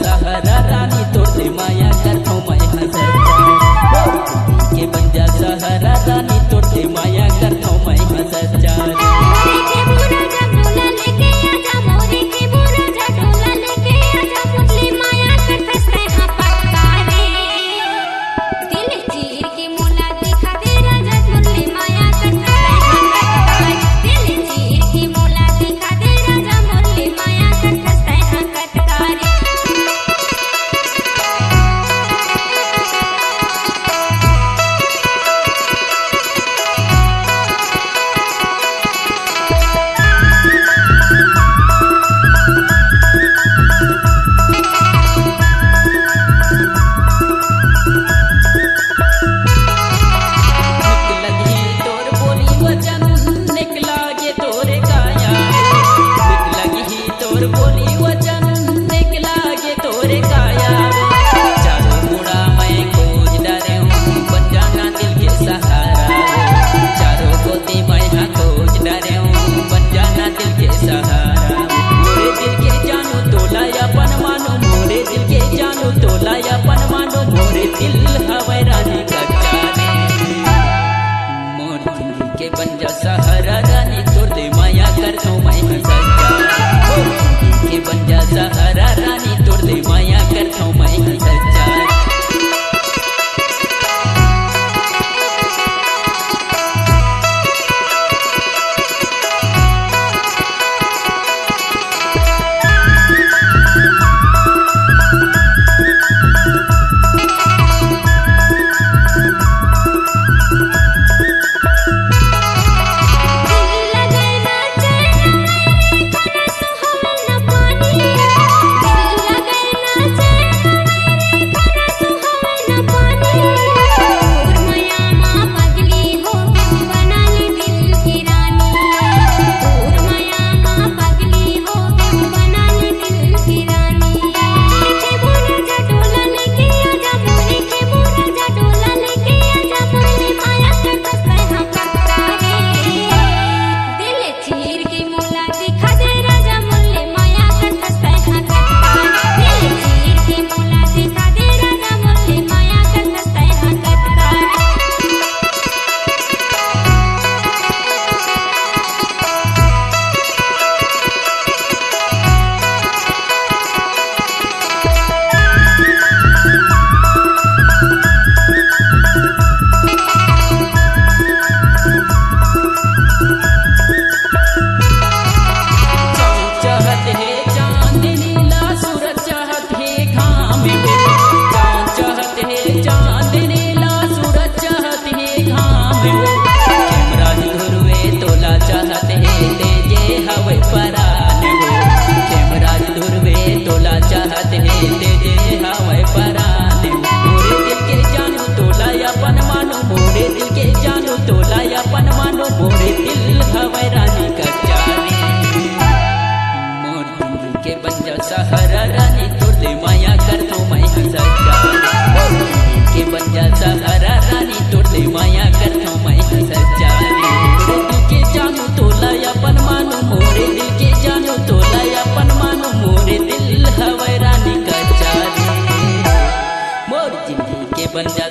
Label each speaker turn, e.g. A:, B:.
A: सहारा रानी तोड़ दे माया करथो मैं हंसचा के बन जा सहारा रानी तोड़ दे माया करथो मैं हंसचा सहारा रानी तोड़ दे माया करथो मैं हंसचा के बन जा सहारा रानी तोड़ दे माया करथो मैं हंसचा दिल के जानू तोला अपन मानो मोरे दिल के जानू तोला अपन मानो मोरे दिल हवे रानी कच्चा मोर जिंदगी के बन जा